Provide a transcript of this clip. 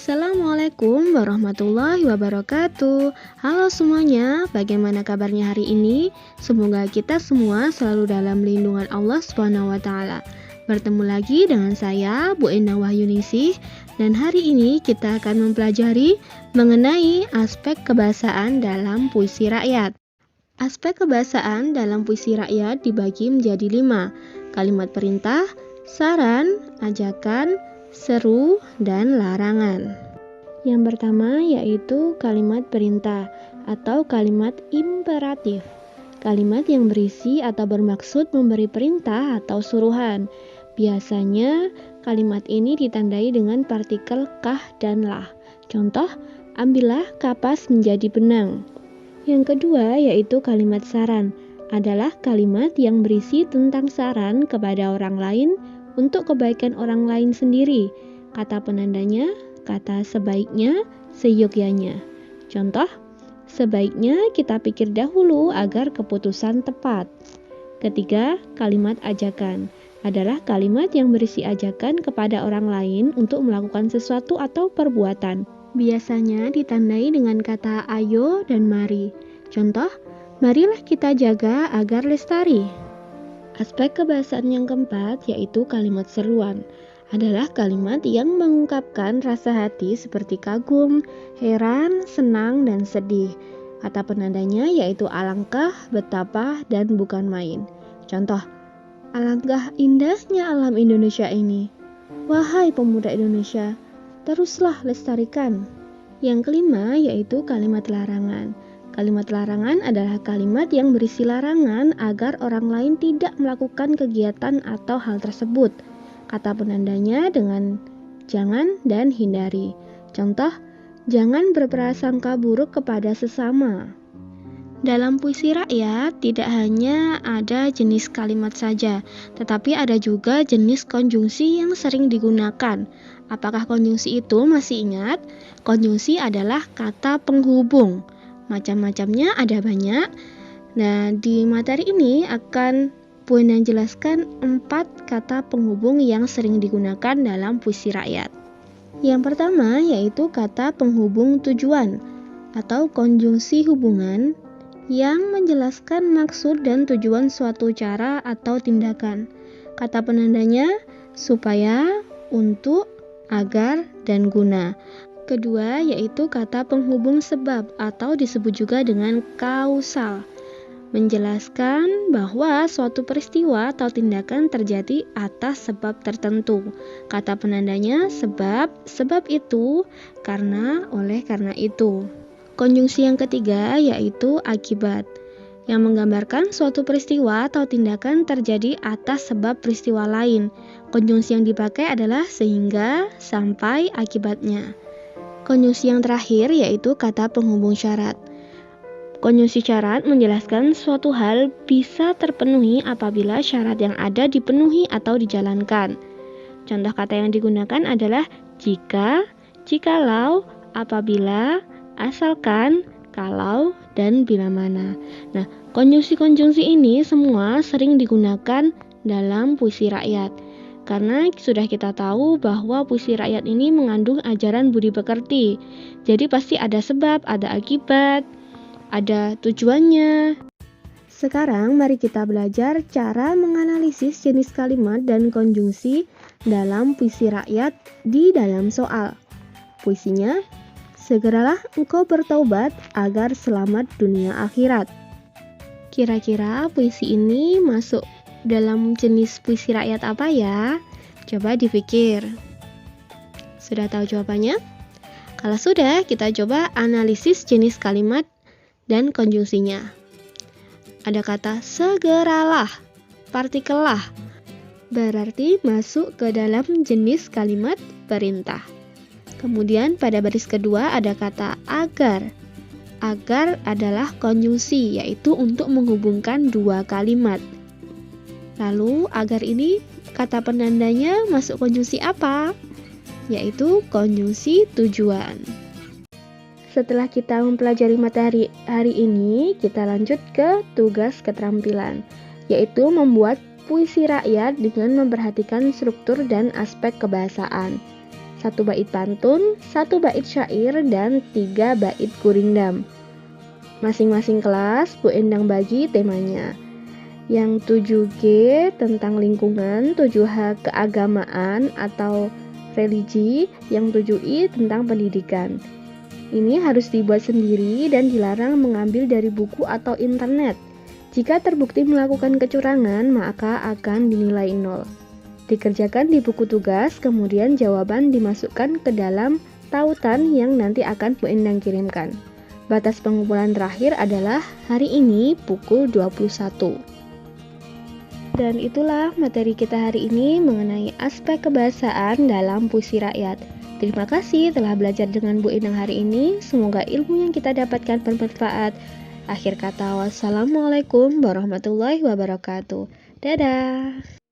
Assalamualaikum warahmatullahi wabarakatuh. Halo semuanya, bagaimana kabarnya hari ini? Semoga kita semua selalu dalam lindungan Allah SWT. Bertemu lagi dengan saya, Bu Endah Wahyuningsih, dan hari ini kita akan mempelajari mengenai aspek kebahasaan dalam puisi rakyat. Aspek kebahasaan dalam puisi rakyat dibagi menjadi 5: kalimat perintah, saran, ajakan, seru, dan larangan. Yang pertama yaitu kalimat perintah atau kalimat imperatif. Kalimat yang berisi atau bermaksud memberi perintah atau suruhan. Biasanya kalimat ini ditandai dengan partikel kah dan lah. Contoh, ambillah kapas menjadi benang. Yang kedua yaitu kalimat saran. Adalah kalimat yang berisi tentang saran kepada orang lain untuk kebaikan orang lain sendiri. Kata penandanya, kata sebaiknya, seyogyanya. Contoh, sebaiknya kita pikir dahulu agar keputusan tepat. Ketiga, kalimat ajakan. Adalah kalimat yang berisi ajakan kepada orang lain untuk melakukan sesuatu atau perbuatan. Biasanya ditandai dengan kata ayo dan mari. Contoh, marilah kita jaga agar lestari. Aspek kebahasaan yang keempat yaitu kalimat seruan. Adalah kalimat yang mengungkapkan rasa hati seperti kagum, heran, senang, dan sedih. Kata penandanya yaitu alangkah, betapa, dan bukan main. Contoh, alangkah indahnya alam Indonesia ini. Wahai pemuda Indonesia, teruslah lestarikan. Yang kelima yaitu kalimat larangan. Kalimat larangan adalah kalimat yang berisi larangan agar orang lain tidak melakukan kegiatan atau hal tersebut. Kata penandanya dengan jangan dan hindari. Contoh, jangan berprasangka buruk kepada sesama. Dalam puisi rakyat tidak hanya ada jenis kalimat saja, tetapi ada juga jenis konjungsi yang sering digunakan. Apakah konjungsi itu masih ingat? Konjungsi adalah kata penghubung. Macam-macamnya ada banyak. Nah, di materi ini akan Bu Endah jelaskan 4 kata penghubung yang sering digunakan dalam puisi rakyat. Yang pertama yaitu kata penghubung tujuan atau konjungsi hubungan yang menjelaskan maksud dan tujuan suatu cara atau tindakan. Kata penandanya supaya, untuk, agar, dan guna. Kedua yaitu kata penghubung sebab atau disebut juga dengan kausal, menjelaskan bahwa suatu peristiwa atau tindakan terjadi atas sebab tertentu. Kata penandanya sebab itu, karena, oleh karena itu. Konjungsi yang ketiga yaitu akibat, yang menggambarkan suatu peristiwa atau tindakan terjadi atas sebab peristiwa lain. Konjungsi yang dipakai adalah sehingga, sampai, akibatnya. Konjungsi yang terakhir yaitu kata penghubung syarat. Konjungsi syarat menjelaskan suatu hal bisa terpenuhi apabila syarat yang ada dipenuhi atau dijalankan. Contoh kata yang digunakan adalah jika, jikalau, apabila, asalkan, kalau, dan bila mana. Nah, konjungsi-konjungsi ini semua sering digunakan dalam puisi rakyat. Karena sudah kita tahu bahwa puisi rakyat ini mengandung ajaran budi pekerti. Jadi pasti ada sebab, ada akibat, ada tujuannya. Sekarang mari kita belajar cara menganalisis jenis kalimat dan konjungsi dalam puisi rakyat di dalam soal. Puisinya, segeralah engkau bertaubat agar selamat dunia akhirat. Kira-kira puisi ini masuk dalam jenis puisi rakyat apa ya? Coba dipikir. Sudah tahu jawabannya? Kalau sudah, kita coba analisis jenis kalimat dan konjungsinya. Ada kata segeralah, partikel lah, berarti masuk ke dalam jenis kalimat perintah. Kemudian pada baris kedua ada kata agar. Agar adalah konjungsi, yaitu untuk menghubungkan dua kalimat. Lalu agar ini kata penandanya masuk konjungsi apa? Yaitu konjungsi tujuan. Setelah kita mempelajari materi hari ini, kita lanjut ke tugas keterampilan, yaitu membuat puisi rakyat dengan memperhatikan struktur dan aspek kebahasaan. 1 bait pantun, 1 bait syair, dan 3 bait gurindam. Masing-masing kelas Bu Endang bagi temanya. Yang 7G tentang lingkungan, 7H keagamaan atau religi, yang 7I tentang pendidikan. Ini harus dibuat sendiri dan dilarang mengambil dari buku atau internet. Jika terbukti melakukan kecurangan, maka akan dinilai 0. Dikerjakan di buku tugas, kemudian jawaban dimasukkan ke dalam tautan yang nanti akan Bu Endang kirimkan. Batas pengumpulan terakhir adalah hari ini pukul 21. Dan itulah materi kita hari ini mengenai aspek kebahasaan dalam puisi rakyat. Terima kasih telah belajar dengan Bu Endang hari ini. Semoga ilmu yang kita dapatkan bermanfaat. Akhir kata, wassalamualaikum warahmatullahi wabarakatuh. Dadah.